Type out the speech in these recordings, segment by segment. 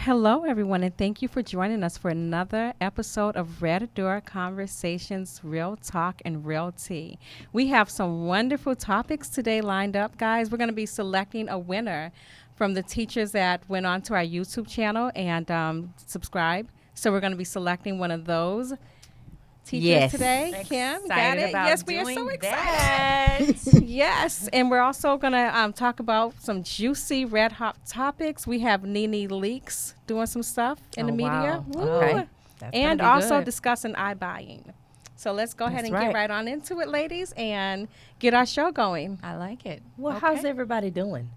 Hello, everyone, and thank you for joining us for another episode of Red Door Conversations, Real Talk and Real Tea. We have some wonderful topics today lined up, guys. We're going to be selecting a winner from the teachers that went onto our YouTube channel and subscribe. So we're going to be selecting one of those teachers today. Kim, got it? Yes, we are so excited. Yes, and we're also going to talk about some juicy red hot topics. We have Nene Leaks doing some stuff in the media. Wow. Okay. And also discussing iBuying. So let's go ahead and get right on into it, ladies, and get our show going. I like it. Well, how's everybody doing?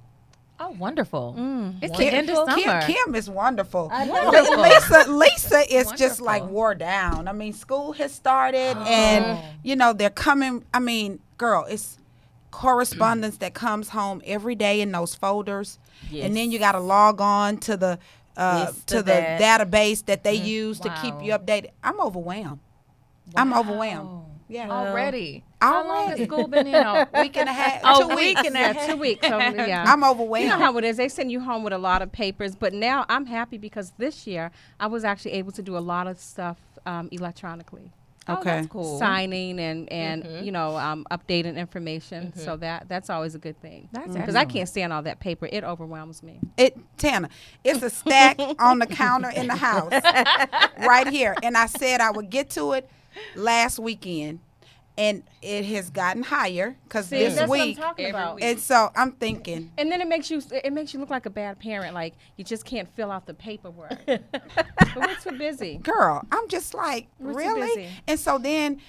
Oh, wonderful. It's the end of summer. Kim is wonderful. Wonderful. Lisa is just like wore down. I mean, school has started and, they're coming. I mean, girl, it's correspondence that comes home every day in those folders. Yes. And then you got to log on to the database that they use to keep you updated. I'm overwhelmed. I'm overwhelmed. Yeah. Already. How long has school been in? A week and a half. 2 weeks. 2 weeks. So, yeah. I'm overwhelmed. You know how it is. They send you home with a lot of papers. But now I'm happy because this year I was actually able to do a lot of stuff electronically. Okay. That's cool. Signing and updating information. So that's always a good thing. That's because I can't stand all that paper. It overwhelms me. Tana, it's a stack on the counter in the house right here. And I said I would get to it last weekend. And it has gotten higher because this that's week, what I'm talking about. And so I'm thinking. And then it makes you look like a bad parent, like you just can't fill out the paperwork. But we're too busy. Girl, I'm just like, we're really? Too busy. And so then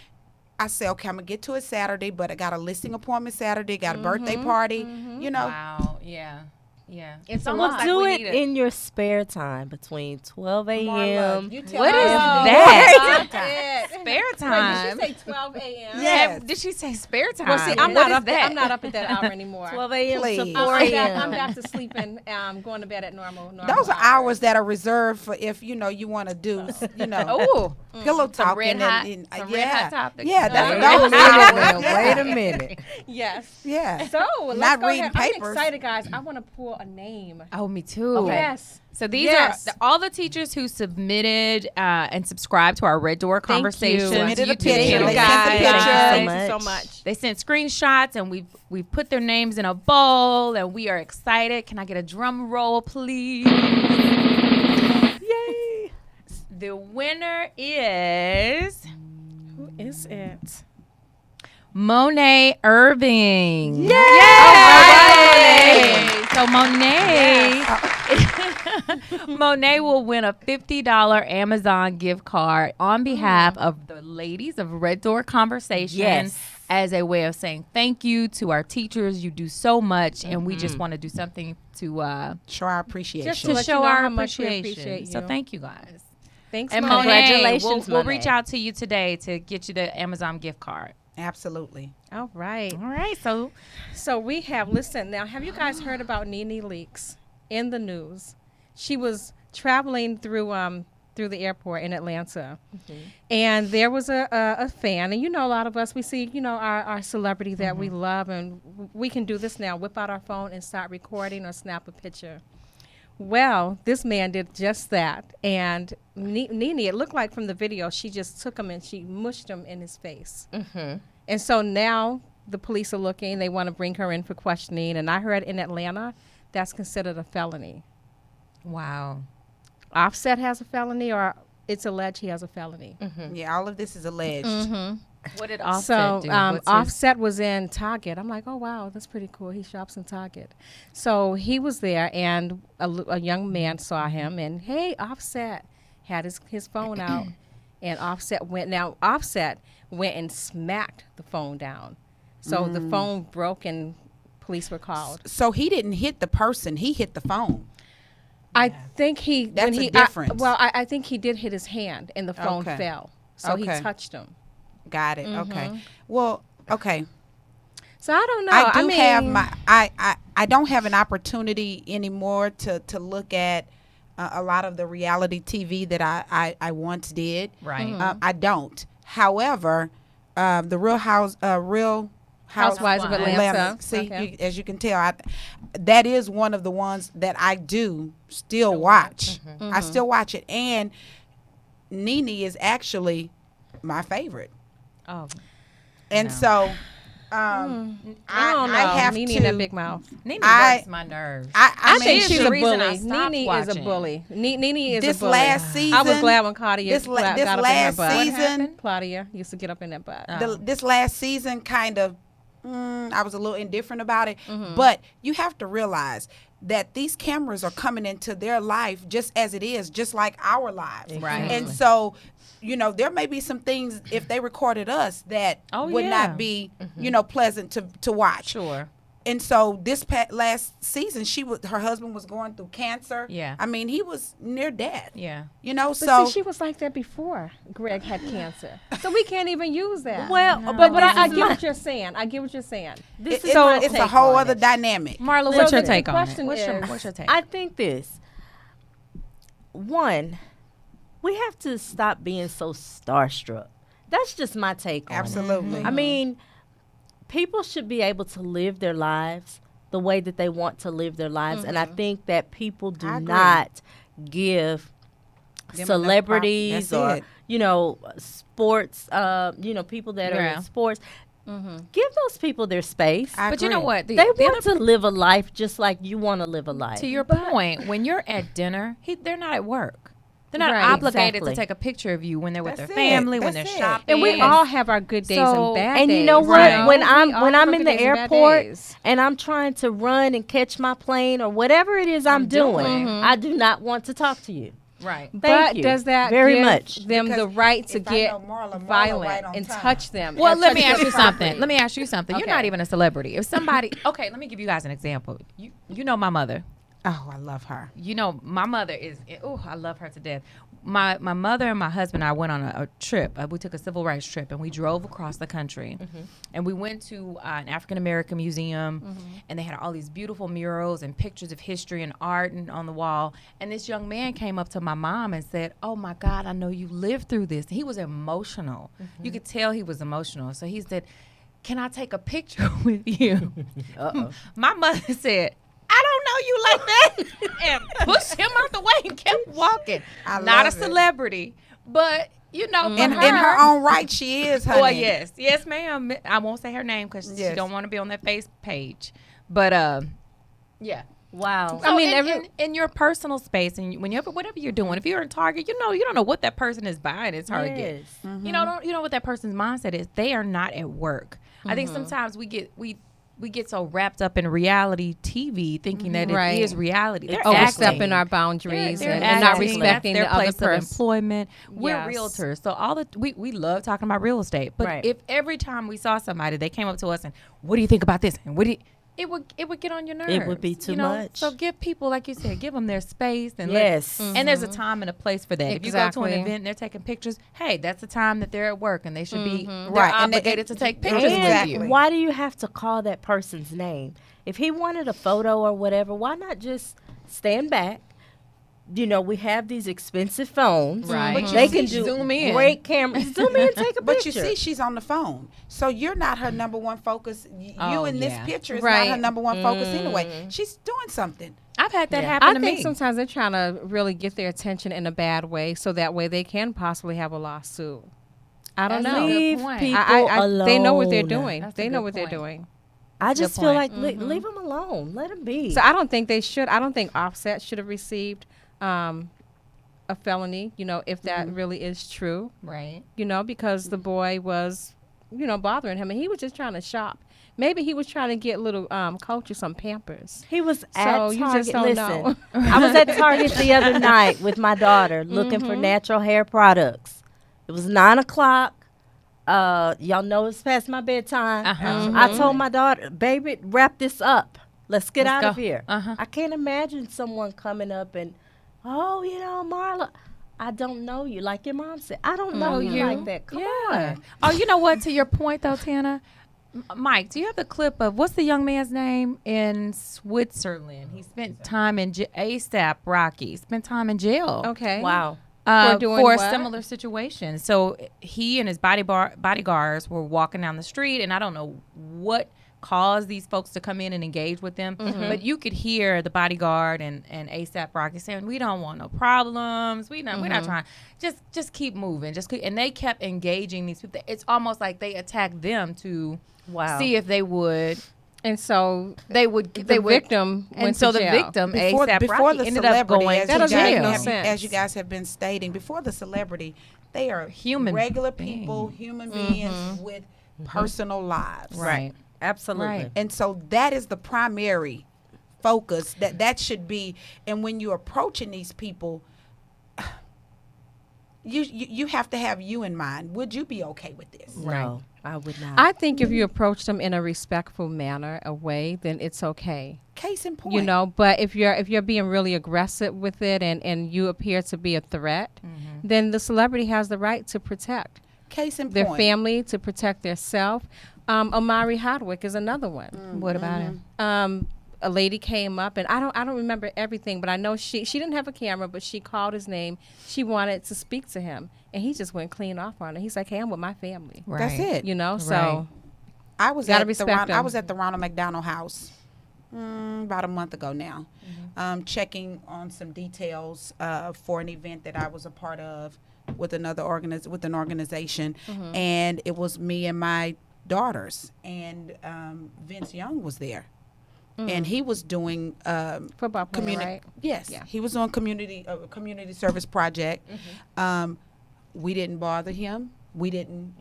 I said, okay, I'm gonna get to it Saturday, but I got a listing appointment Saturday, got a birthday party, Wow, yeah. Yeah. It's almost do it in your spare time between 12 a.m. What is that? Spare time. Wait, did she say 12 a.m.? Yes. Did she say spare time? Well, see, I'm not up at that hour anymore. 12 a.m. to Please. 4 a.m. I'm back to sleeping, going to bed at normal Those are hours that are reserved for if you want to do pillow talking and red hot topics. Yeah, Wait a minute. Yes. Yeah. So let's not go reading ahead. papers. I'm excited, guys. I want to pull a name. Oh, me too. Okay. Yes. So these are all the teachers who submitted and subscribed to our Red Door Conversations YouTube channel. Thank you so much. They sent screenshots, and we've put their names in a bowl, and we are excited. Can I get a drum roll, please? Yay! The winner is... Who is it? Monet Irving. Yay! Yay! So Monet, Monet will win a $50 Amazon gift card on behalf of the ladies of Red Door Conversation as a way of saying thank you to our teachers. You do so much, and we just want to do something to show our appreciation. Just to show our appreciation. So thank you guys. Thanks, and Monet. Congratulations, we'll reach out to you today to get you the Amazon gift card. Absolutely. All right. So we have, listen, now, have you guys heard about Nene Leaks in the news? She was traveling through the airport in Atlanta, and there was a fan, and a lot of us, we see, our celebrity that we love, and we can do this now, whip out our phone and start recording or snap a picture. Well, this man did just that, and Nene, it looked like from the video, she just took him and she mushed him in his face. And so now the police are looking. They want to bring her in for questioning. And I heard in Atlanta, that's considered a felony. Wow. Offset has a felony, or it's alleged he has a felony. Yeah, all of this is alleged. What did Offset do? Offset was in Target. I'm like, oh, wow, that's pretty cool. He shops in Target. So he was there, and a young man saw him, and, hey, Offset had his phone out, and Offset went and smacked the phone down. So the phone broke and police were called. So he didn't hit the person; he hit the phone. I think he. That's when a he, difference. I think he did hit his hand, and the phone Okay. fell. So he Okay. touched him. Got it. Okay. Well, okay. So I don't know. I do mean, have my. I don't have an opportunity anymore to look at a lot of the reality TV that I once did. Right. I don't. However, the Real Housewives of Atlanta. See, Okay. as you can tell, that is one of the ones that I do still watch. I still watch it, and Nene is actually my favorite. Oh, And No. so I don't know. I have Nene to. and that big mouth. Nene I- works my nerves. I mean, think is she's the a reason I bully. stopped Nene is a watching. bully. Nene is This a bully. last I was season- glad when Claudia this got up in her last butt. season, Claudia used to get up in that butt. this last season kind of, I was a little indifferent about it. But you have to realize that these cameras are coming into their life just as it is, just like our lives. Right. And so, there may be some things if they recorded us that would yeah. not be, pleasant to watch. Sure. And so this last season, her husband was going through cancer. Yeah. I mean, he was near death. Yeah. But So see, she was like that before Greg had cancer. So we can't even use that. Well, but this I is get my- what you're saying. I get what you're saying. This is so my it's a take whole on other it. Marla, dynamic. what's So your the take on it? question What's is- your take? I think this. One, we have to stop being so starstruck. That's just my take on it. Absolutely. I mean, people should be able to live their lives the way that they want to live their lives. And I think that people do I agree. not give Them celebrities enough or, that's sports, people that are Yeah. in sports. Give those people their space. I But you know agree. what? They want to live a life just like you want to live a life. To your point, when you're at dinner, they're not at work. They're not Right. obligated Exactly. to take a picture of you when they're with That's their it. family, when they're That's it. shopping. And we all have our good days So- and bad And days. you know what? Right. When We I'm all when have I'm our in good the days and bad airport days. and I'm trying to run and catch my plane or whatever it is I'm doing, I do not want to talk to you. Right. Thank But you does that very give much. them the Because right to if I get know Marla violent right on and time. touch them? Well, and let touch me their ask you property? something. Let me ask you something. You're Okay. not even a celebrity. If somebody, okay, let me give you guys an example. You know my mother. Oh, I love her. You know my mother is. Oh, I love her to death. My mother and my husband and I went on a trip. We took a civil rights trip and we drove across the country, and we went to an African American museum, and they had all these beautiful murals and pictures of history and art and on the wall. And this young man came up to my mom and said, "Oh my God, I know you lived through this." He was emotional. You could tell he was emotional. So he said, "Can I take a picture with you?" My mother said, "I don't know you like that," and pushed him out the way and kept walking. I Not a love it. celebrity, but for In her own right, she is, honey. Well, yes, ma'am. I won't say her name because she Yes. don't want to be on that face page. But yeah. Wow. So I mean, in your personal space and whenever whatever you're doing, if you're in Target, you don't know what that person is buying at Target. Yes. You know what that person's mindset is. They are not at work. I think sometimes we get so wrapped up in reality TV thinking that Right. it is reality. They're Overstepping acting. our boundaries They're and not acting. respecting That's the their other place of person. employment. We're Yes. realtors, so we love talking about real estate. But Right. if every time we saw somebody, they came up to us and, "What do you think about this?" and it would get on your nerves. It would be too much. So give people, like you said, give them their space and Yes. and there's a time and a place for that. If you go to Exactly. an event and they're taking pictures, hey, that's the time that they're at work and they should be Right, they're and they- obligated to take pictures Exactly. with you. Why do you have to call that person's name? If he wanted a photo or whatever, why not just stand back? We have these expensive phones. Right. But you They see, can do zoom in. great cameras. Zoom in, take a But picture. you see, she's on the phone, so you're not her number one focus. You Oh, in this yeah. picture is Right. not her number one focus anyway. She's doing something. I've had that Yeah. happen I to think me. sometimes they're trying to really get their attention in a bad way, so that way they can possibly have a lawsuit. I don't That's know. a good Leave point. people I they know what they're alone. doing. That's a They know good what they're point. doing. I Good just feel point. like leave them alone. Let them be. So I don't think they should. I don't think Offset should have received a felony. If that really is true. Right. Because the boy was, bothering him, and he was just trying to shop. Maybe he was trying to get little Coach some Pampers. He was So at you Target. just don't know. I was at Target the other night with my daughter looking for natural hair products. It was 9:00. Y'all know it's past my bedtime. Uh-huh. I told my daughter, baby, wrap this up. Let's get Let's out go. of here. Uh-huh. I can't imagine someone coming up and, oh, Marla, I don't know you. Like your mom said, I don't know you like that. Come on. Oh, you know what? To your point, though, Tana, Mike, do you have the clip of what's the young man's name in Switzerland? He spent time in ASAP Rocky. Spent time in jail. Okay. Wow. For doing for a what? similar situation. So he and his bodyguards were walking down the street, and I don't know what caused these folks to come in and engage with them, but you could hear the bodyguard and ASAP Rocky saying, "We don't want no problems. We're not trying. Just keep moving. And they kept engaging these people. It's almost like they attacked them to see if they would. And so They would. the victim And went so to the jail. victim, before ASAP the Rocky, ended up celebrity, going as That to doesn't make jail. no sense. as you guys have been stating, before the celebrity, they are Human regular beings. people, human beings with personal lives. Right. Absolutely. Right. And so that is the primary focus that should be. And when you're approaching these people, you have to have you in mind. Would you be okay with this? No, I would not. I think if you approach them in a respectful manner, a way, then it's okay. Case in point. You know, but if you're being really aggressive with it and you appear to be a threat, then the celebrity has the right to protect Case in their point. family, to protect their self. Omari Hardwick is another one. What about him? A lady came up, and I don't remember everything, but I know she didn't have a camera, but she called his name. She wanted to speak to him, and he just went clean off on her. He's like, "Hey, I'm with my family." Right. That's it. You know, Right. so I was Gotta at the respect I them. was at the Ronald McDonald House about a month ago now, checking on some details for an event that I was a part of with an organization, and it was me and my daughters, and Vince Young was there, and he was doing football player, community. right? Yes, Yeah. he was on community service project. We didn't bother him. We didn't,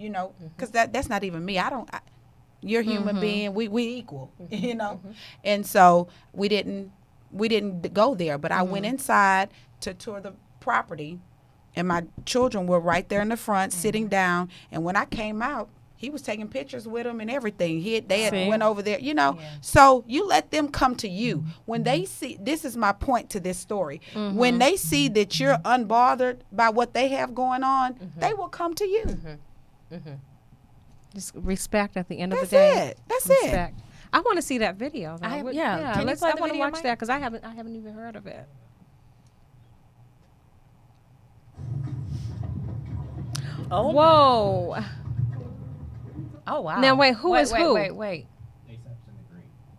because that's not even me. You're a human being. We equal, and so we didn't go there. But I went inside to tour the property, and my children were right there in the front, sitting down. And when I came out, he was taking pictures with them and everything. They had See? went over there, So you let them come to you. When they see, this is my point to this story. When they see that you're unbothered by what they have going on, they will come to you. Just respect at the end of That's the day. it. That's Respect. I want to see that video. Though. Can you let's. play I the want to video, watch Mike? that because I haven't even heard of it. Oh, Whoa! Oh wow. Now, wait, who is who? Wait.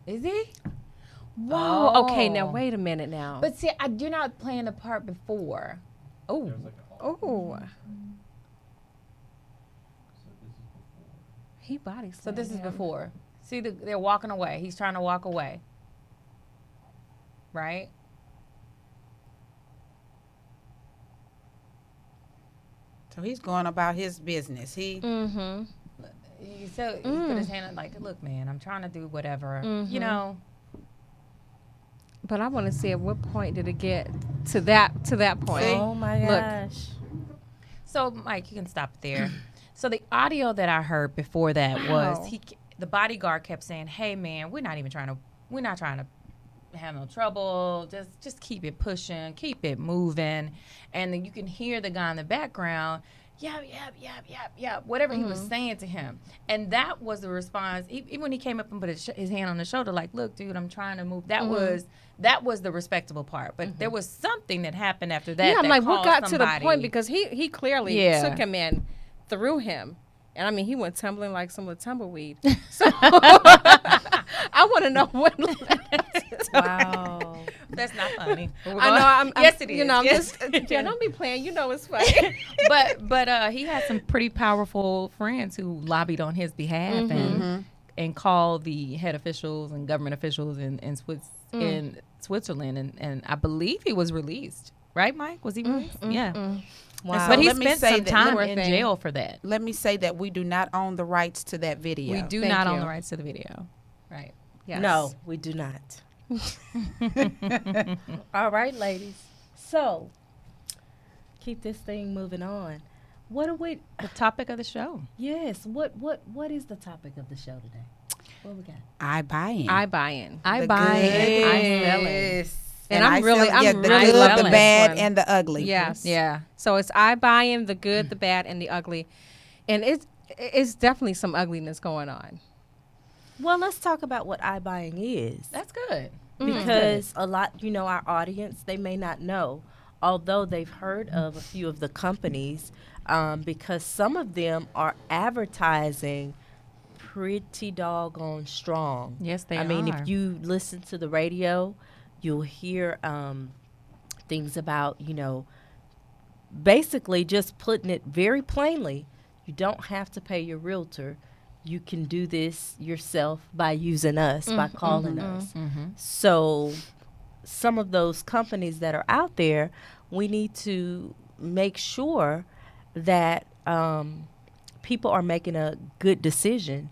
Is he? Whoa. Oh. Okay, now wait a minute now. But see, you're not playing the part before. Oh. Oh. He body So this is slammed him. before. See, they're walking away. He's trying to walk away. Right? So he's going about his business. Mm-hmm. So he put his hand on, like, look, man, I'm trying to do whatever. You know. But I want to see at what point did it get to that point. oh my Look. gosh. So, Mike, you can stop it there. So the audio that I heard before that Wow. was the bodyguard kept saying, "Hey, man, we're not trying to have no trouble. Just keep it pushing, keep it moving." And then you can hear the guy in the background, yap, whatever he was saying to him. And that was the response. Even when he came up and put his hand on the shoulder, like, "Look, dude, I'm trying to move." That was the respectable part. But there was something that happened after that. Yeah, I'm that like, what got caused to the somebody- point? Because he clearly Yeah. took him in, threw him. And I mean, he went tumbling like some of the tumbleweed. So I want to know what. Wow. That's not funny. I know. Yes, it is. You know, I'm Yes. just. Yeah, don't be playing. You know, it's funny. but he had some pretty powerful friends who lobbied on his behalf and called the head officials and government officials in Switzerland, and I believe he was released. Right, Mike? Was he released? Yeah. Wow. But he let me spent say some that- time Poor in thing. jail for that. Let me say that we do not own the rights to that video. We do Thank not own you. the rights to the video. Right. Yes. No, we do not. All right, ladies. So, keep this thing moving on. What are we? The topic of the show. Yes. What is the topic of the show today? What we got? iBuying. iBuying. I The buy it. good. I'm selling. And I'm really the selling good, the this bad, one. and the ugly. Yes. Yeah. So it's iBuying, the good, the bad, and the ugly, and it's definitely some ugliness going on. Well, let's talk about what iBuying is. That's good. Because a lot, our audience, they may not know, although they've heard of a few of the companies, because some of them are advertising pretty doggone strong. Yes, they I mean, are. if you listen to the radio, you'll hear things about, basically just putting it very plainly. You don't have to pay your realtor. You can do this yourself by using us, by calling us. So some of those companies that are out there, we need to make sure that people are making a good decision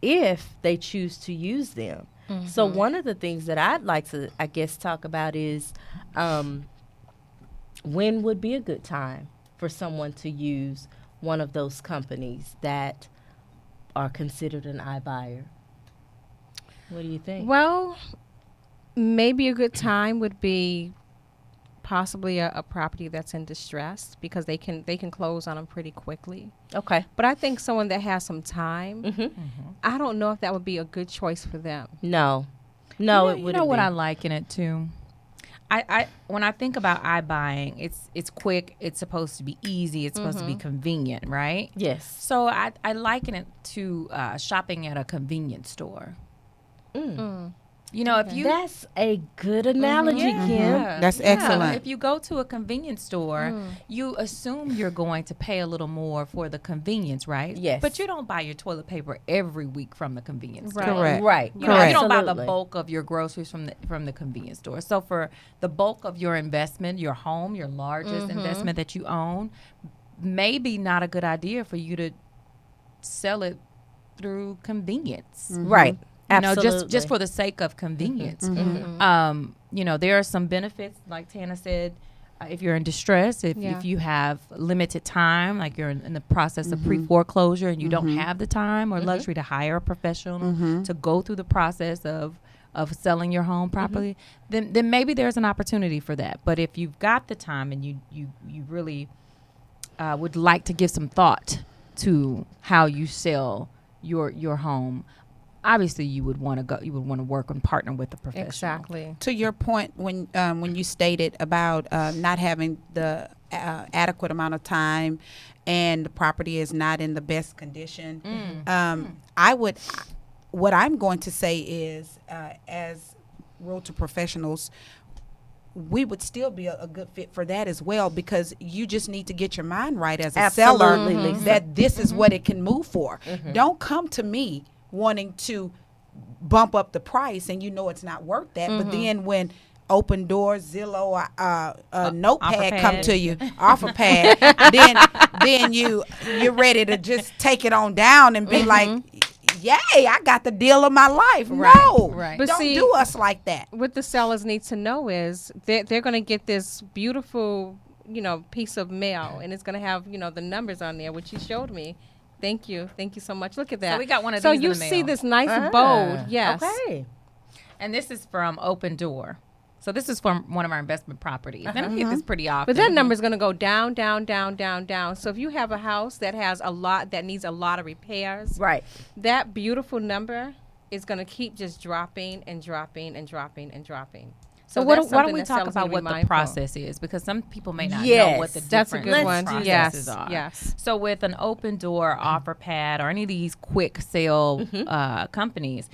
if they choose to use them. So one of the things that I'd like to, I guess, talk about is when would be a good time for someone to use one of those companies that are considered an iBuyer. What do you think? Well, maybe a good time would be possibly a property that's in distress, because they can close on them pretty quickly. Okay. But I think someone that has some time, I don't know if that would be a good choice for them. No, it You wouldn't know what be. I like in it too. I when I think about iBuying, it's quick. It's supposed to be easy. It's supposed to be convenient, right? Yes. So I liken it to shopping at a convenience store. You know, if you That's a good analogy, Kim. That's excellent. If you go to a convenience store, you assume you're going to pay a little more for the convenience, right? Yes. But you don't buy your toilet paper every week from the convenience store. Correct. Right. You know, you don't buy the Absolutely. bulk of your groceries from the convenience store. So for the bulk of your investment, your home, your largest investment that you own, maybe not a good idea for you to sell it through convenience. Right. You know, Absolutely. just for the sake of convenience. You know, there are some benefits, like Tana said, if you're in distress, if you have limited time, like you're in the process of pre-foreclosure and you don't have the time or luxury to hire a professional to go through the process of selling your home properly, then maybe there's an opportunity for that. But if you've got the time and you really would like to give some thought to how you sell your home, obviously you would want to work and partner with a professional. Exactly. To your point, when you stated about not having the adequate amount of time and the property is not in the best condition, what I'm going to say is, as realtor professionals, we would still be a good fit for that as well, because you just need to get your mind right as a seller Absolutely, Lisa. that this is what it can move for. Don't come to me wanting to bump up the price and you know it's not worth that. But then when Open Doors, Zillow, Notepad come to you, offer pad, then you're ready to just take it on down and be like, yay, I got the deal of my life. No, right. But don't see, do us like that. What the sellers need to know is they're going to get this beautiful, piece of mail, and it's going to have, the numbers on there, which you showed me. Thank you so much. Look at that. So we got one of so these in you the see mail. this nice bold, yes. Okay. And this is from Open Door. So this is from one of our investment properties. And I get this pretty often. But that number is going to go down, down, down, down, down. So if you have a house that has that needs a lot of repairs, Right. that beautiful number is going to keep just dropping and dropping and dropping and dropping. So that's why don't something we that talk sellers about need to what be the mindful. process is? Because some people may not know Yes, what the That's a different good one. processes Yes, are. yes. So with an Open Door, Offer Pad, or any of these quick sale companies,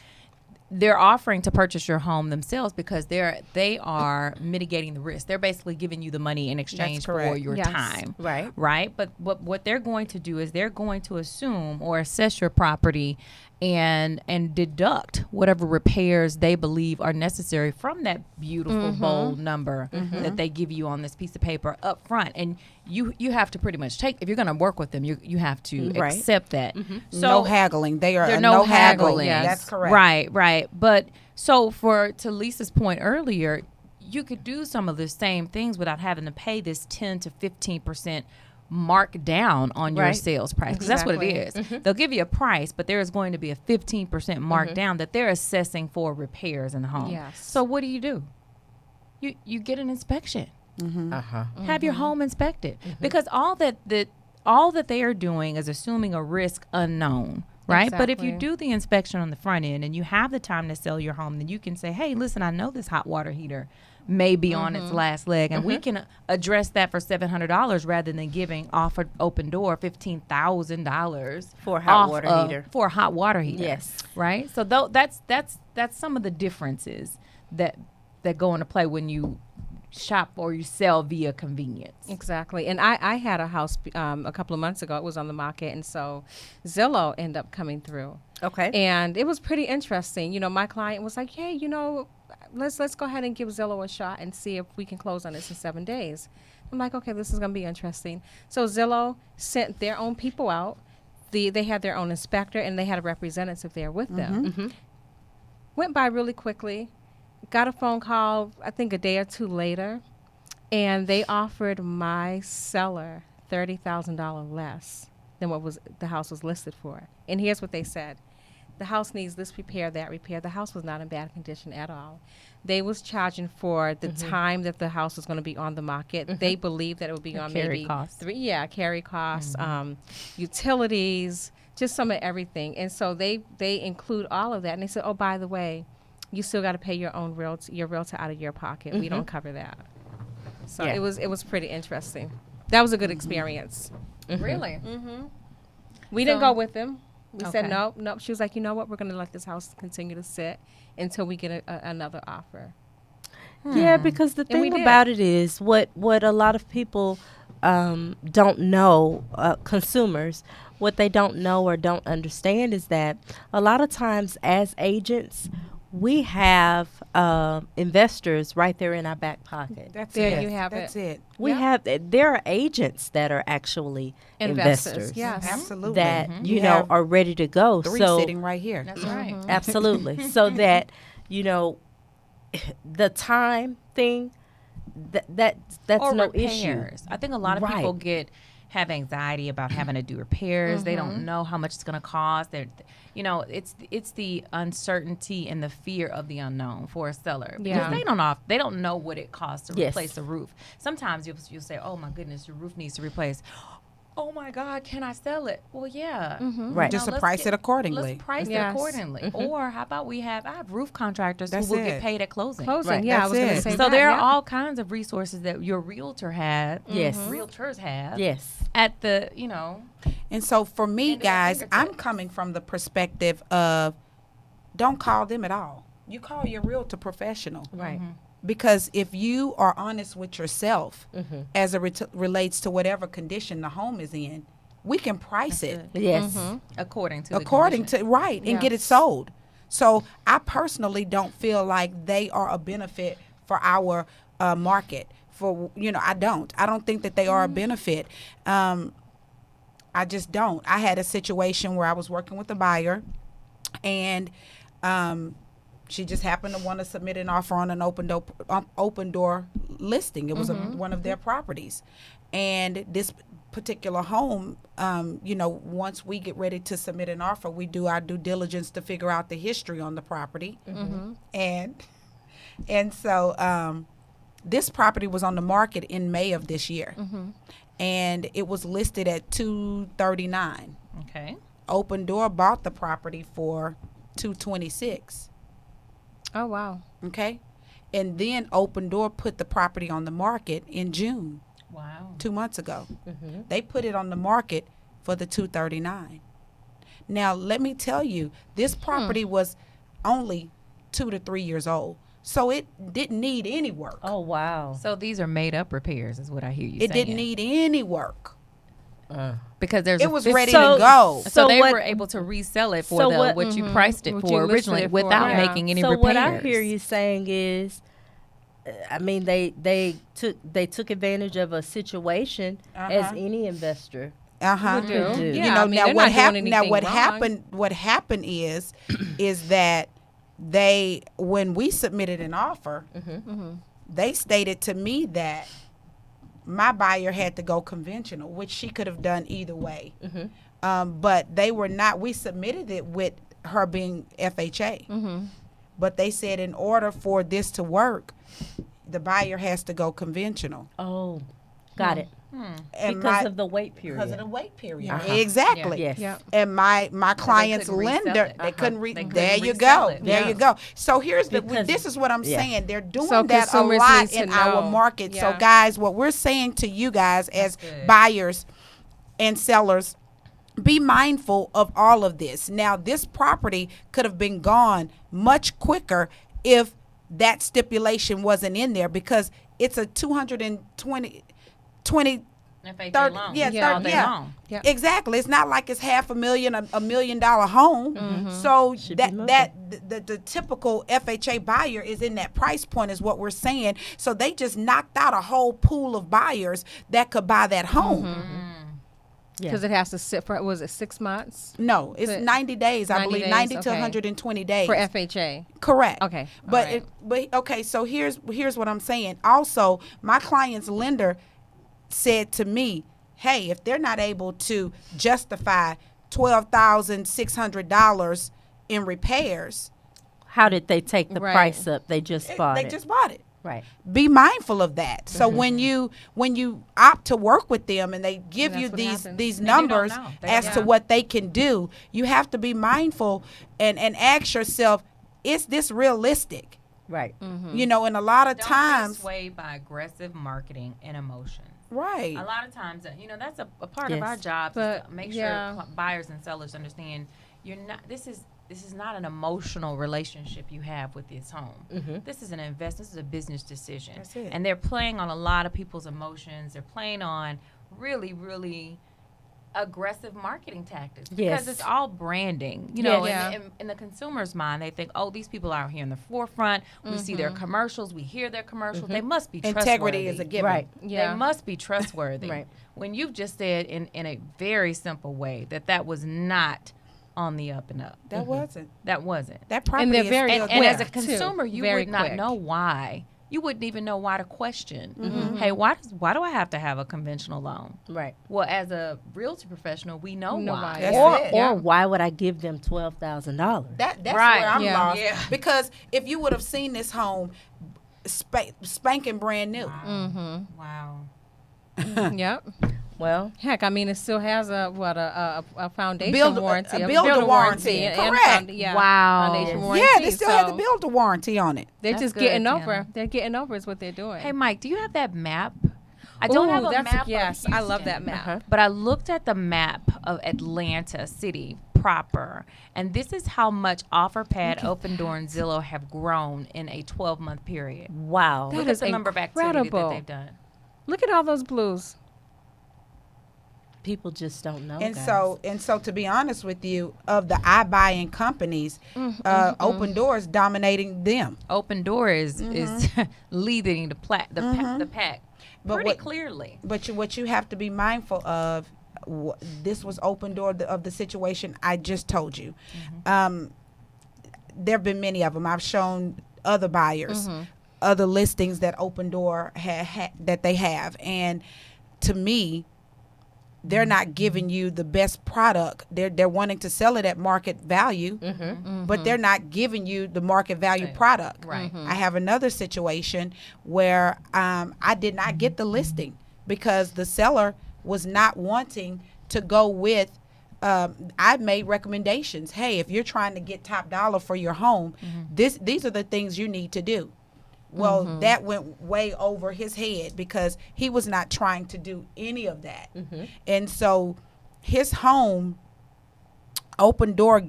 they're offering to purchase your home themselves because they are mitigating the risk. They're basically giving you the money in exchange for correct. your Yes. time. Right. Right? But what they're going to do is they're going to assume or assess your property and deduct whatever repairs they believe are necessary from that beautiful bold number that they give you on this piece of paper up front. And you have to pretty much take, if you're going to work with them, you have to Right. accept that. So No haggling. They are there a no no haggling. haggling. That's correct. Right. But so to Lisa's point earlier, you could do some of the same things without having to pay this 10 to 15% mark down on your Right. sales price, because that's what it is. They'll give you a price, but there is going to be a 15% markdown that they're assessing for repairs in the home. Yes. So what do? You get an inspection. Uh-huh. Have your home inspected, because all that they are doing is assuming a risk unknown. Right. But if you Exactly. do the inspection on the front end and you have the time to sell your home, then you can say, hey, listen, I know this hot water heater may be on its last leg, and we can address that for $700 rather than giving offered open door $15,000 For a hot off water of- heater. For a hot water heater. Yes. Right. So that's some of the differences that go into play when you shop or you sell via convenience. Exactly. And I had a house a couple of months ago. It was on the market. And so Zillow ended up coming through. Okay. And it was pretty interesting. You know, my client was like, hey, you know, let's go ahead and give Zillow a shot and see if we can close on this in 7 days. I'm like, okay, this is going to be interesting. So Zillow sent their own people out. They had their own inspector, and they had a representative there with them. Went by really quickly. Got a phone call, I think a day or two later, and they offered my seller $30,000 less than what the house was listed for. And here's what they said. The house needs this repair, that repair. The house was not in bad condition at all. They was charging for the time that the house was going to be on the market. They believed that it would be on carry maybe costs. carry costs, utilities, just some of everything. And so they include all of that. And they said, oh, by the way, you still got to pay your own realtor out of your pocket. We don't cover that. So Yeah. it was pretty interesting. That was a good experience. Really? We didn't So- go with them. We said Okay. nope. She was like, you know what? We're going to let this house continue to sit until we get another offer. Yeah, because the And we thing did. about it is what a lot of people don't know, consumers, what they don't know or don't understand is that a lot of times as agents, we have investors right there in our back pocket. That's There it. you have That's it. it. We have there are agents that are actually investors Yes. Absolutely. that You you know have are ready to go. 3 so sitting right here. That's right. absolutely, so that you know the time thing that's Or no issue. repairs. I think a lot of Right. people have anxiety about having to do repairs. They don't know how much it's going to cost. It's the uncertainty and the fear of the unknown for a seller, because Yeah. they don't know what it costs to Yes. replace a roof. Sometimes you'll say, "Oh my goodness, your roof needs to replace." Oh my God, can I sell it? Well, yeah. Right. Just to let's price it accordingly. Let's price Yes. it accordingly. Or how about I have roof contractors That's who will it. get paid at closing. Closing. Right. Yeah, I That's was going it. to say So that. there are yeah. all kinds of resources that your realtor had. Yes. Realtors have. Yes. At the, And so for me, And their guys, I'm fingertips. coming from the perspective of don't call them at all. You call your realtor professional. Right. Because if you are honest with yourself Mm-hmm. as it relates to whatever condition the home is in, we can price it Yes. according to according the condition. to right and get it Yes. sold. So I personally don't feel like they are a benefit for our market. I don't think that they are a benefit. I just don't. I had a situation where I was working with a buyer, and she just happened to want to submit an offer on an open door listing. It was one of their properties, and this particular home, once we get ready to submit an offer, we do our due diligence to figure out the history on the property, and so this property was on the market in May of this year, and it was listed at $239. Okay. Open Door bought the property for $226. Oh, wow. Okay, and then Open Door put the property on the market in June, Wow. 2 months ago. They put it on the market for the $239. Now let me tell you, this property was only 2 to 3 years old, so it didn't need any work. Oh wow. So these are made up repairs, is what I hear you It saying. didn't need any work. because there's It a was fif- ready so- to go. So, So they what- were able to resell it for so what- what you priced it What you for listed originally it for, without yeah. making any so repairs. what I hear you saying is, I mean, they took advantage of a situation as Uh-huh. any investor. Uh-huh. Would do. Yeah, You know, I mean, now they're what not doing happened? Now anything what wrong. happened? What happened is that when we submitted an offer, they stated to me that my buyer had to go conventional, which she could have done either way. But they were not. We submitted it with her being FHA. But they said in order for this to work, the buyer has to go conventional. Oh, got it. And Because of the wait period. Because of the wait period. Exactly. Yes. Yeah. And my client's couldn't resell lender, it. they couldn't They couldn't there you resell go. it. There Yeah. you go. So here's Because- this is what I'm saying. They're doing So that a consumers lot need to in our know. market. So Yeah. guys, what we're saying to you guys as good. buyers and sellers, be mindful of all of this. Now, this property could have been gone much quicker if that stipulation wasn't in there, because it's a 220 FHA 30 loan. yeah, all day yeah. long. Yeah. Exactly. It's not like it's $500,000, $1 million home. So Should be moving. the typical FHA buyer is in that price point, is what we're saying. So they just knocked out a whole pool of buyers that could buy that home. Because it has to sit for, was it 6 months No, it's But 90 days, I 90 believe, days, 90 to okay. 120 days. for FHA? Correct. Okay, But alright. but okay, so here's what I'm saying. Also, my client's lender said to me, "Hey, if they're not able to justify $12,600 in repairs, How did they take the Right. price up? They just bought they it. just bought it." Right. Be mindful of that. So when you opt to work with them and they give That's you what these happens. these Then you don't numbers know. They as don't to know. what they can do, you have to be mindful and ask yourself, is this realistic? Right. You know, and a lot of Don't times, be swayed by aggressive marketing and emotion. right? A lot of times, that's a part of Yes. our job, is But, to make yeah. sure buyers and sellers understand you're not. This is not an emotional relationship you have with this home. This is an investment. This is a business decision. That's it. And they're playing on a lot of people's emotions. They're playing on really, really aggressive marketing tactics, because Yes. it's all branding. You Yes. know, Yeah. in the consumer's mind, they think, oh, these people are out here in the forefront. We see their commercials. We hear their commercials. They must be trustworthy. Integrity is a given. Right. Yeah. They must be trustworthy. Right. When you've just said in a very simple way that was not on the up and up. That wasn't. That wasn't. That property they're is very still And there. as a too. consumer, you Very would not quick. know why. You wouldn't even know why to question. Hey, why do I have to have a conventional loan? Right. Well, as a realtor professional, we know Know why. why. That's Or it. Yeah. or why would I give them $12,000? That's Right. where I'm Yeah. lost. Yeah. Because if you would have seen this home spanking brand new, Wow. Yep. Well, Heck, I mean, it still has a foundation Builder- warranty, a builder warranty. and Correct. yeah, Wow. foundation Yes. warranty. yeah, they still had the so builder warranty on it. They're That's just good, getting Tiana. over. They're getting over is what they're doing. Hey, Mike, do you have that map? I don't Ooh, have a that's- map. yes, of I love that Houston. map. But I looked at the map of Atlanta City proper, and this is how much OfferPad, Open Door, and Zillow have grown in a 12-month period. wow. That Look is at the number of activity that incredible. they've done. Look at all those blues. People just don't know. And guys. so to be honest with you, of the iBuying companies, Open Doors dominating them. Open Door is leading the pack But pretty what- clearly. But what you have to be mindful of, this was Open Door of the situation I just told you. There have been many of them. I've shown other buyers, other listings that Open Door that they have, and to me, they're not giving you the best product. They're wanting to sell it at market value, but they're not giving you the market value product. Right. I have another situation where I did not get the listing because the seller was not wanting to go with. I made recommendations. Hey, if you're trying to get top dollar for your home, these are the things you need to do. Well, that went way over his head because he was not trying to do any of that. And so his home, Open Door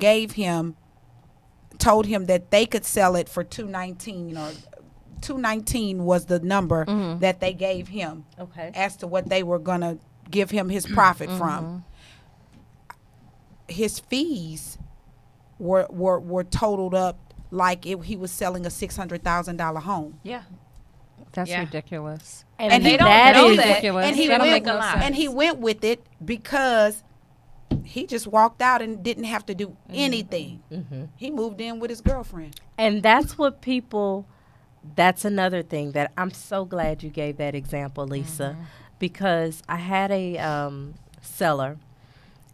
told him that they could sell it for $219, or $219 was the number that they gave him Okay. as to what they were going to give him his profit from. His fees were totaled up like he was selling a $600,000 home. Yeah. That's Yeah. ridiculous. And they he- don't that know is- that. ridiculous. And he That don't went, make no sense. and he went with it because he just walked out and didn't have to do anything. He moved in with his girlfriend. And that's what people, that's another thing that I'm so glad you gave that example, Lisa, because I had a seller,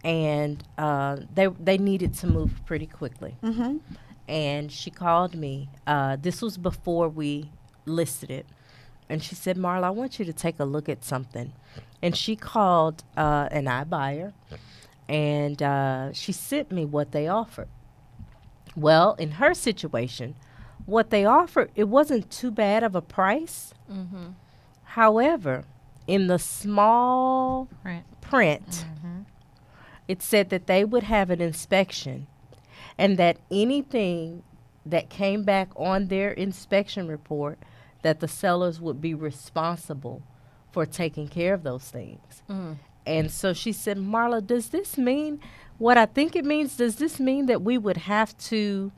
and they needed to move pretty quickly. Mm-hmm. And she called me. This was before we listed it. And she said, Marla, I want you to take a look at something. And she called an iBuyer, and she sent me what they offered. Well, in her situation, what they offered, it wasn't too bad of a price. Mm-hmm. However, in the small print, it said that they would have an inspection, and that anything that came back on their inspection report, that the sellers would be responsible for taking care of those things. And so she said, Marla, does this mean what I think it means? Does this mean that we would have to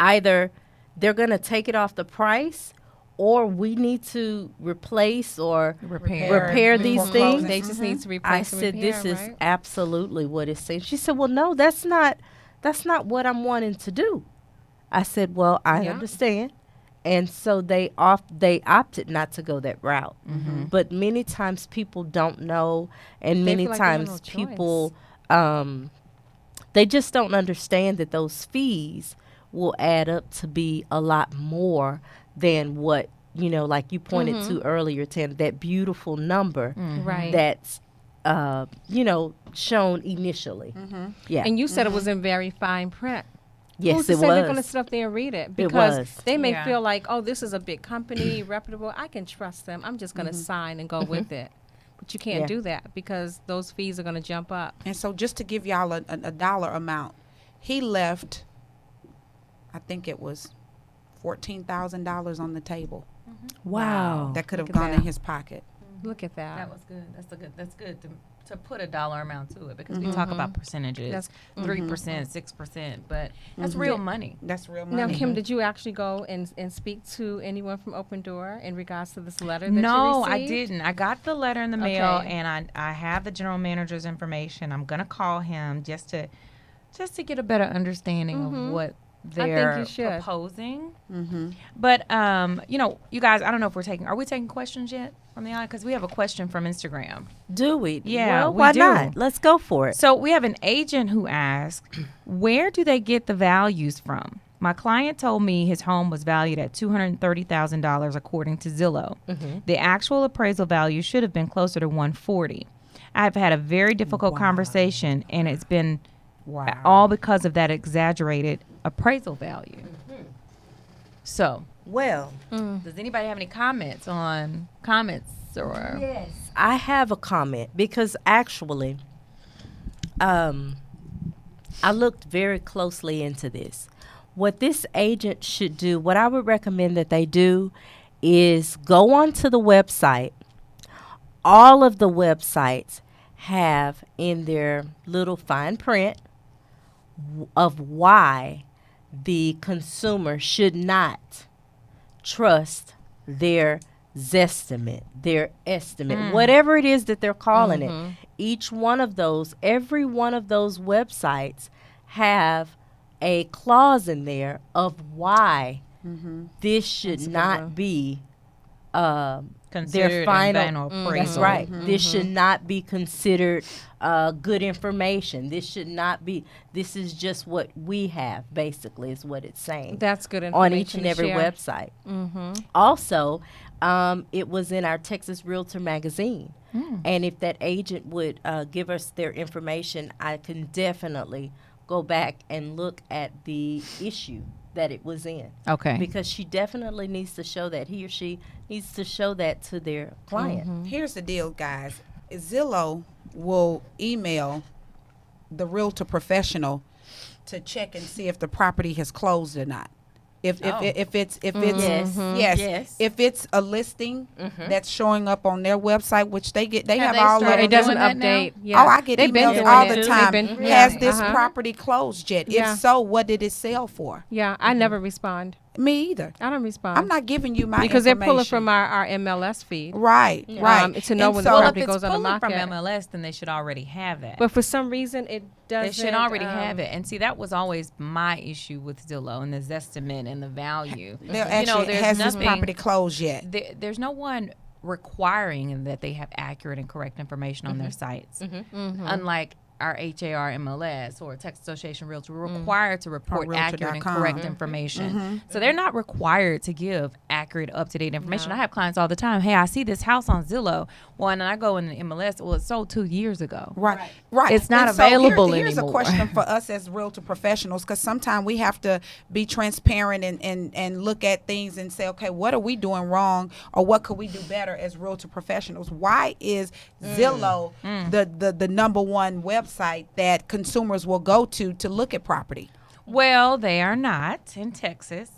either they're going to take it off the price, or we need to replace or repair these before things? closing. They just need to replace I and said, repair, this is right? absolutely what it's saying. She said, well, no, that's not what I'm wanting to do. I said, well, I Yeah. understand. And so they opted not to go that route. But many times people don't know, and They many feel like they have times no choice. people they just don't understand that those fees will add up to be a lot more than what, like you pointed to earlier, Tam, that beautiful number Right. that's shown initially. Yeah. And you said it was in very fine print. Yes, Who's to it say they're going to was. sit up there and read it? Because was. they may Yeah. feel like, oh, this is a big company, reputable. I can trust them. I'm just going to sign and go with it. But you can't Yeah. do that because those fees are going to jump up. And so just to give y'all a dollar amount, he left, I think it was $14,000 on the table Wow. that could have Look at gone that. in his pocket. Look at that. That was good. That's good to put a dollar amount to it, because we talk about percentages. That's- 3%, 6%, but that's real money. That's real Now, money. Kim, did you actually go and speak to anyone from Open Door in regards to this letter that No, you I received? didn't. I got the letter in the mail, Okay. and I have the general manager's information. I'm gonna call him just to get a better understanding of what think they're you should. proposing. Mm-hmm. But you guys, I don't know if are we taking questions yet from the audience? Because we have a question from Instagram. Do we? Yeah, Well, we why do. not? Let's go for it. So we have an agent who asked, where do they get the values from? My client told me his home was valued at $230,000 according to Zillow. The actual appraisal value should have been closer to $140,000. I've had a very difficult conversation, and it's been all because of that exaggerated appraisal value. So, Well, does anybody have any comments or? yes, I have a comment, because actually, I looked very closely into this. What this agent should do, what I would recommend that they do, is go onto the website. All of the websites have in their little fine print of why the consumer should not trust their zestimate, their estimate, whatever it is that they're calling it. Each one of those, every one of those websites have a clause in there of why this should not be Considered their in final. final That's appraisal. right. This should not be considered good information. This should not be. This is just what we have. Basically, is what it's saying. That's good information On each and to every share. website. Also, it was in our Texas Realtor magazine, and if that agent would give us their information, I can definitely go back and look at the issue that it was in. Okay. Because she definitely needs to show that, he or she needs to show that to their client. Here's the deal, guys. Zillow will email the realtor professional to check and see if the property has closed or not. If it's Yes. yes, Yes. if it's a listing that's showing up on their website, which they have they all started of It doesn't doing that now? update. Yeah. Oh, I get They've been emails doing all it. the time. They've been- Has yeah, this uh-huh. property closed yet? Yeah. If so, what did it sell for? Yeah, I never respond. Me either. I don't respond. I'm not giving you my because they're pulling information. from our MLS feed. Right, right. To know And when so- the Well, if property it's goes on the pulling from market. MLS, then they should already have that. But for some reason, it doesn't. They should already have it. And see, that was always my issue with Zillow and the Zestimate and the value. They'll ask you, there's has this nothing- property closed yet? There's no one requiring that they have accurate and correct information on their sites. Unlike our HAR MLS or Texas Association Realtor, we're required to report accurate and correct information. So they're not required to give accurate, up-to-date information. I have clients all the time. Hey, I see this house on Zillow. Well, and I go in the MLS. Well, it sold 2 years ago. Right. It's not And so available here's anymore. a question for us as realtor professionals, because sometimes we have to be transparent and look at things and say, okay, what are we doing wrong, or what could we do better as realtor professionals? Why is Zillow the number one website that consumers will go to look at property? Well, they are not in Texas.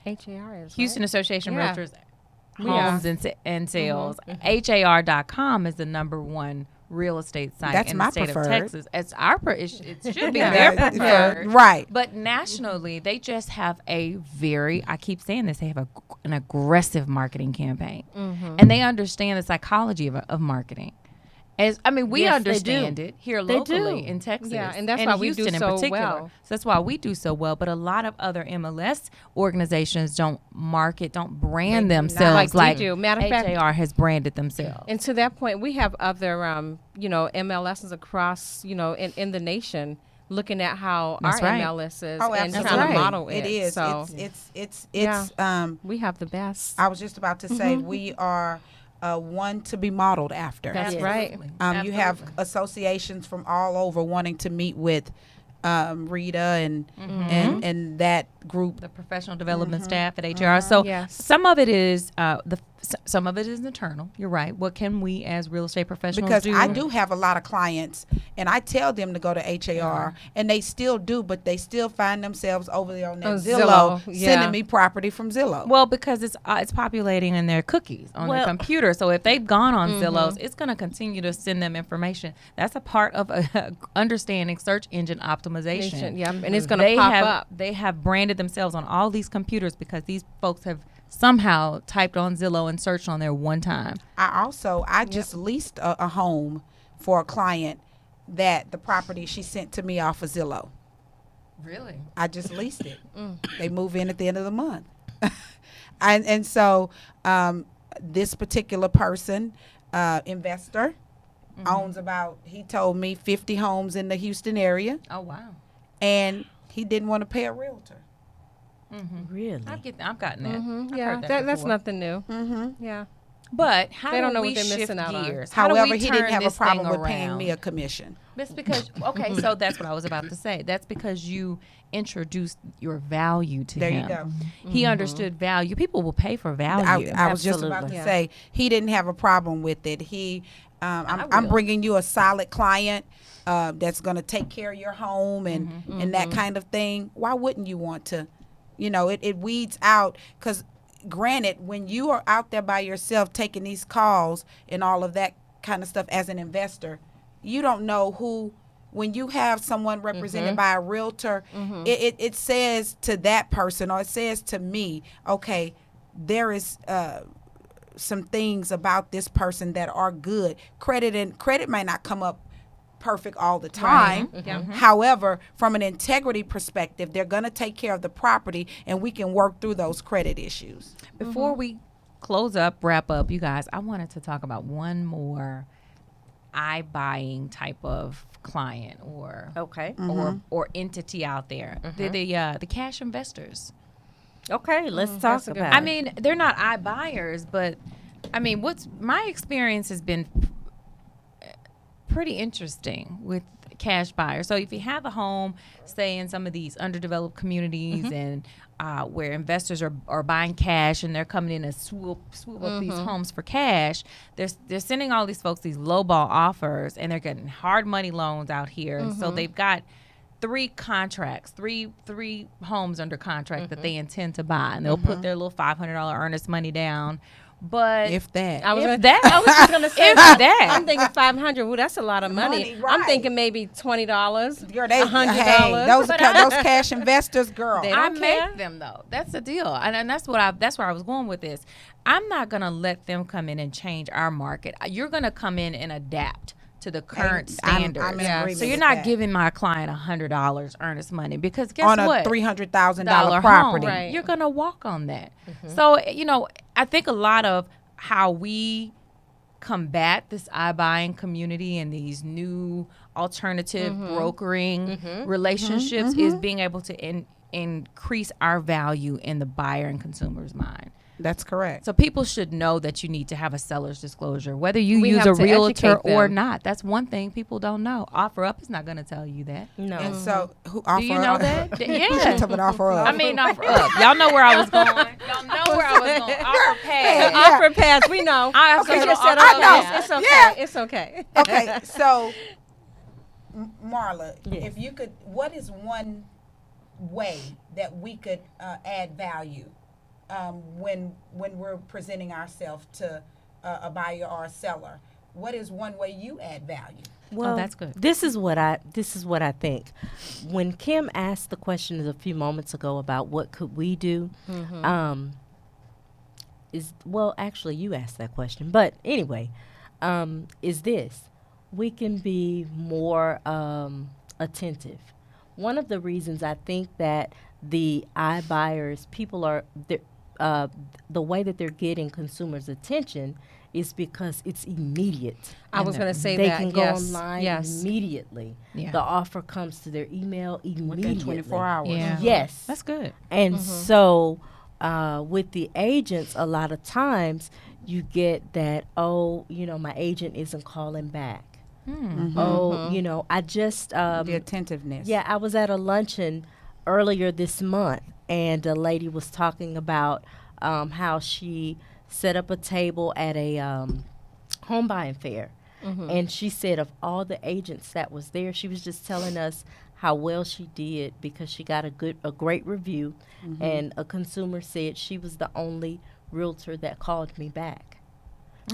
HAR is Houston Association Yeah. Realtors Homes and Sales. HAR.com is the number one real estate site That's in my the state preferred. of Texas. It's our it should be Yeah. their Yeah. preferred. Right. But nationally, they just have a very, I keep saying this, they have an aggressive marketing campaign. And they understand the psychology of marketing. We Yes, they understand do. it here They locally do. in Texas. Yeah, and that's why we do Houston in so particular. well. So that's why we do so well. But a lot of other MLS organizations don't brand themselves Like we do. Matter of fact- HAR has branded themselves. And to that point, we have other, MLSs across, in the nation looking at how That's our right. MLS is Oh, and absolutely. trying right. to model it. It is. So It's Yeah. we have the best. I was just about to say we are one to be modeled after. That's Yes. right. You have associations from all over wanting to meet with Rita and that group. The professional development staff at HR. So Yes. some of it is some of it is internal. You're right. What can we as real estate professionals Because do? I do have a lot of clients, and I tell them to go to HAR, and they still do, but they still find themselves over there on that On Zillow, Zillow, yeah. sending me property from Zillow. Well, because it's populating in their cookies on their Well- computer. So if they've gone on Zillow's, it's going to continue to send them information. That's a part of understanding search engine optimization. Yeah, and it's going to pop up. They have branded themselves on all these computers because these folks have somehow typed on Zillow and searched on there one time. I just leased a home for a client that the property she sent to me off of Zillow. Really? I just leased it. They move in at the end of the month. and so this particular person, investor, owns he told me 50 homes in the Houston area, Oh, wow. and he didn't want to pay a realtor. Really? I've gotten that. I've Yeah, heard that's before. nothing new. Yeah. But how They don't do know we what they're shift missing out on. gears? How do However, we he didn't turn have a this problem thing with paying around? me a commission. That's because so that's what I was about to say. That's because you introduced your value to There him. you go. He understood value. People will pay for value. I was just about to Absolutely. say he didn't have a problem with it. I'm will. bringing you a solid client that's going to take care of your home and that kind of thing. Why wouldn't you want to? It weeds out because. Granted, when you are out there by yourself taking these calls and all of that kind of stuff as an investor, you don't know who. When you have someone represented by a realtor, it says to that person, or it says to me, okay, there is some things about this person that are good. Credit may not come up perfect all the time. However, from an integrity perspective, they're going to take care of the property, and we can work through those credit issues. Before we wrap up, you guys, I wanted to talk about one more iBuying type of client or Okay. or entity out there. The cash investors. Okay, let's talk that's a good about I it. mean, they're not iBuyers, but what's my experience has been pretty interesting with cash buyers. So if you have a home, say in some of these underdeveloped communities and where investors are buying cash and they're coming in and swoop up these homes for cash, they're sending all these folks these lowball offers and they're getting hard money loans out here. And so they've got three homes under contract that they intend to buy, and they'll put their little $500 earnest money down. But If that. I was if just gonna say if that. I'm thinking 500. Well, that's a lot of money. Money, I'm right. thinking maybe $20, Girl, $100. those cash investors, girl. They I don't care. make them though. That's the deal, and that's where I was going with this. I'm not gonna let them come in and change our market. You're gonna come in and adapt to the current standards. I'm in Yeah. agreement So you're with not that. giving my client $100 earnest money because guess on a what? $300,000 dollar property. home. Right. You're gonna walk on that. So I think a lot of how we combat this iBuying community and these new alternative brokering relationships is being able to increase our value in the buyer and consumer's mind. That's correct. So people should know that you need to have a seller's disclosure, whether you We use have a to realtor educate or them. not. That's one thing people don't know. OfferUp is not going to tell you that. No. And so, who Do you know that? Yeah. Talking about offer up. I mean, OfferUp. Y'all know where I was going. Y'all know where I was going. OfferPad. Yeah. Offer pass, we know. I have Okay, some just little said offer okay. pass. It's okay. Yeah. It's okay. Okay, so Marla, Yes. if you could, what is one way that we could add value when we're presenting ourselves to a buyer or a seller? What is one way you add value? Well, that's good. This is what I think. When Kim asked the question a few moments ago about what could we do, actually you asked that question, but anyway, is this we can be more attentive. One of the reasons I think that the iBuyers, people are the way that they're getting consumers' attention is because it's immediate. I was going to say They that. can go yes. online Yes. immediately. Yeah. The offer comes to their email immediately. Within 24 hours. Yeah. Yes. That's good. And so with the agents, a lot of times you get that, my agent isn't calling back. I just The attentiveness. yeah, I was at a luncheon earlier this month, and a lady was talking about how she set up a table at a home buying fair. And she said of all the agents that was there, she was just telling us how well she did because she got a great review. And a consumer said she was the only realtor that called me back.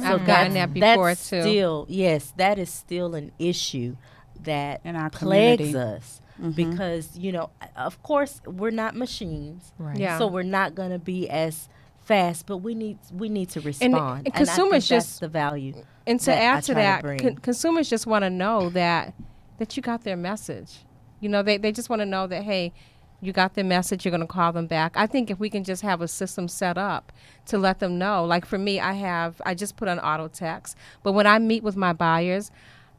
I've gotten that before, that's too. Still, yes, that is still an issue that In our plagues community. us because, of course, we're not machines. Right. Yeah. So we're not going to be as fast, but we need to respond. and I consumers think that's just- the value. And to that I add to try to that, bring. consumers just want to know that you got their message. They just want to know that, hey, you got their message, you're going to call them back. I think if we can just have a system set up to let them know. Like for me, I just put on auto text. But when I meet with my buyers,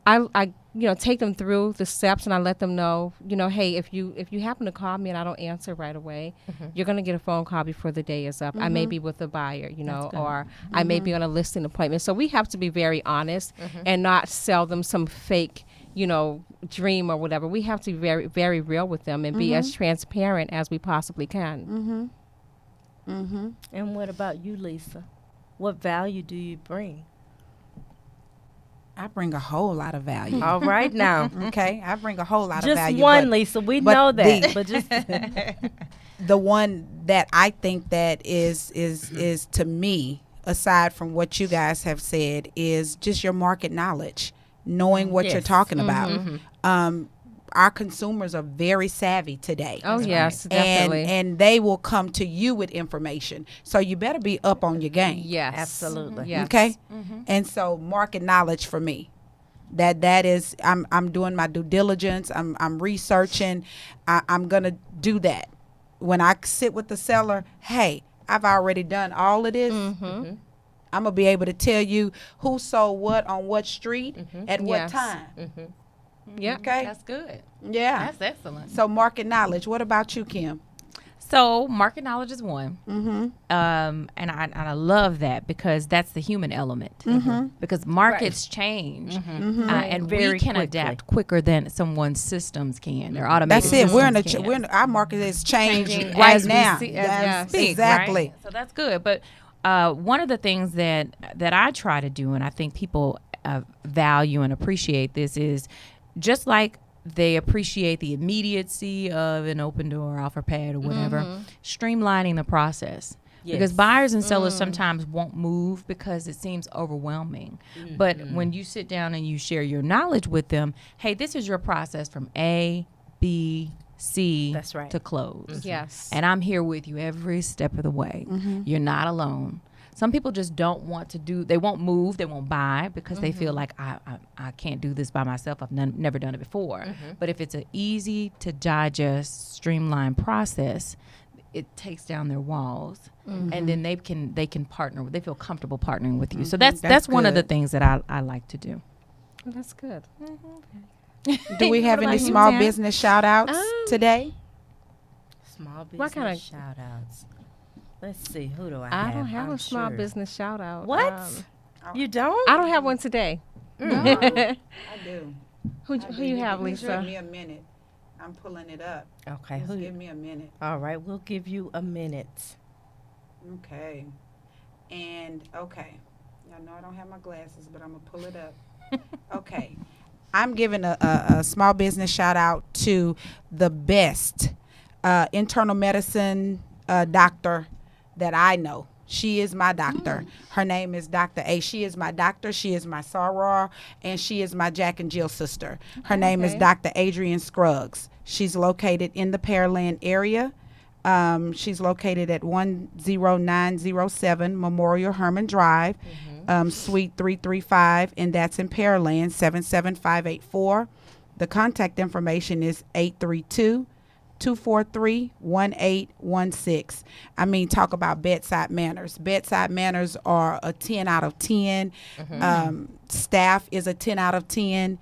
I take them through the steps and I let them know, hey, if you happen to call me and I don't answer right away, you're going to get a phone call before the day is up. I may be with the buyer, or I may be on a listing appointment. So we have to be very honest and not sell them some fake, dream or whatever. We have to be very, very real with them and be as transparent as we possibly can. And what about you, Lisa? What value do you bring? I bring a whole lot of value. All right now. Okay, I bring a whole lot of Just value. one, but Lisa. We but know that. the- But just the one that I think that is to me, aside from what you guys have said, is just your market knowledge, knowing what you're Yes. talking about. Our consumers are very savvy today. Oh, yes, definitely. And they will come to you with information. So you better be up on your game. Yes. Absolutely. Yes. Okay. And so market knowledge for me, that is, I'm doing my due diligence. I'm researching. I'm gonna do that. When I sit with the seller, hey, I've already done all of this. I'm gonna be able to tell you who sold what on what street at what Yes. time. Yeah. Okay. That's good. Yeah. That's excellent. So market knowledge. What about you, Kim? So market knowledge is one, and I love that because that's the human element. Because markets change, and we Very can quickly. adapt quicker than someone's systems can. They're automated. That's it. We're in systems a can. our market is changing Changing right as we now. see- as we speak, exactly. right? So that's good. But one of the things that I try to do, and I think people value and appreciate this, is just like they appreciate the immediacy of an open door offer pad or whatever, streamlining the process. Because Yes. buyers and sellers sometimes won't move because it seems overwhelming. But when you sit down and you share your knowledge with them, hey, this is your process from A, B, C That's right. to close. Yes. And I'm here with you every step of the way. You're not alone. Some people just don't want to they won't move, they won't buy because they feel like I can't do this by myself. I've never done it before. But if it's an easy to digest, streamlined process, it takes down their walls, and then they can partner. They feel comfortable partnering with you. So that's one of the good. things that I like to do. That's good. Do we have What any about you, small Tan? business shout outs today? Small business What kinda- shout outs. Let's see, who do I I have? don't have I'm a small sure. business shout out. What? You don't? I don't have one today. I do. Who you have, Give Lisa? me a minute. I'm pulling it up. Okay, Just who? give me a minute. All right, we'll give you a minute. Okay. And okay. Y'all know I don't have my glasses, but I'm gonna pull it up. Okay. I'm giving a small business shout out to the best internal medicine doctor that I know. She is my doctor. Her name is Dr. A. She is my doctor. She is my soror, and she is my Jack and Jill sister. Her name is Okay. Dr. Adrienne Scruggs. She's located in the Pearland area. She's located at 10907 Memorial Herman Drive, Suite 335, and that's in Pearland, 77584. The contact information is 832-243-1816. I mean, talk about bedside manners. Bedside manners are a 10 out of 10. Staff is a 10 out of 10.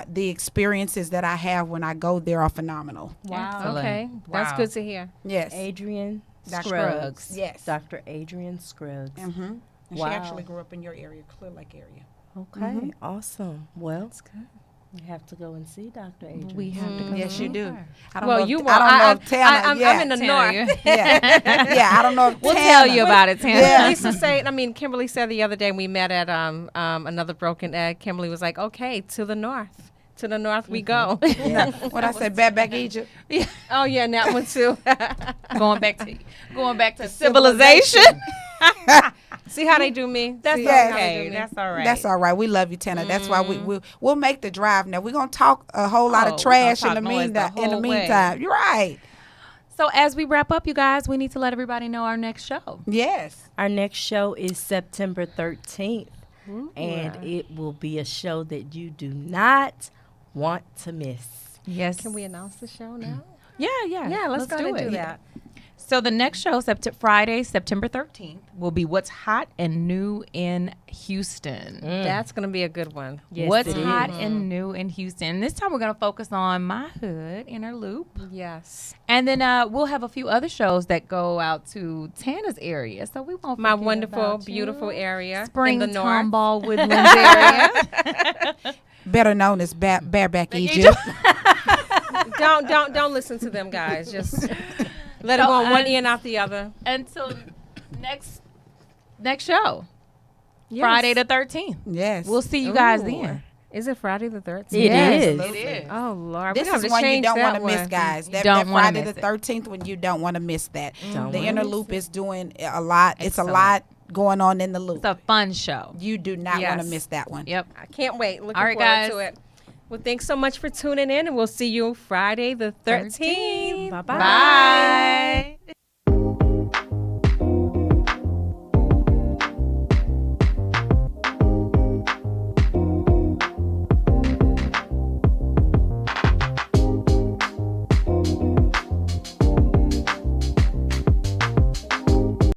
The experiences that I have when I go there are phenomenal. Wow. Okay, that's good to hear. Yes. Adrienne Dr. Scruggs. Yes. Dr. Adrienne Scruggs. Mm-hmm. And Wow. she actually grew up in your area, Clear Lake area. Okay, awesome. Well, That's good. you have to go and see Dr. Adrienne. We have to go. Yes, you do. I don't Well, know if, you I won't. don't know if Tana. I'm in the Tana, north. yeah, I don't know if We'll Tana. tell you about it, Tana. Yeah. Lisa said, Kimberly said the other day we met at another broken egg. Kimberly was like, okay, to the north. To the north we go. Yeah. What I said, back Egypt. Oh, yeah, and that one too. going back to civilization. See how they do me? That's Yes. okay. That's all right. That's all right. We love you, Tana. That's why we'll make the drive. Now we're gonna talk a whole lot Oh, of trash we're in the gonna talk noise the meantime. whole way. You're right. So as we wrap up, you guys, we need to let everybody know our next show. Yes. Our next show is September 13th, and it will be a show that you do not want to miss. Yes. Can we announce the show now? Yeah. Yeah, let's go ahead and do that. So the next show, Friday, September 13th, will be What's Hot and New in Houston. That's going to be a good one. Yes, What's it hot is. and new in Houston. This time we're going to focus on my hood, Inner Loop. Yes. And then we'll have a few other shows that go out to Tana's area. So we won't My forget wonderful, about you. beautiful area Spring in the north. Tomball Woodlands area. Better known as Bareback Egypt. Don't listen to them, guys. Just let it go on one ear and out the other. Until next show, Yes. Friday the 13th. Yes. We'll see you guys Ooh. then. Is it Friday the 13th? It is. It is. Oh, Lord. This we have is to one you change don't that want to miss, one. guys. That don't wanna Friday miss the it. 13th when you don't want to miss that. Don't The wanna Inner miss Loop is doing a lot. It's a Excellent. lot going on in the loop. It's a fun show. You do not want Yes. to miss that one. Yep. I can't wait. Looking All right, forward guys. to it. Well, thanks so much for tuning in, and we'll see you Friday the 13th. Bye-bye. Bye.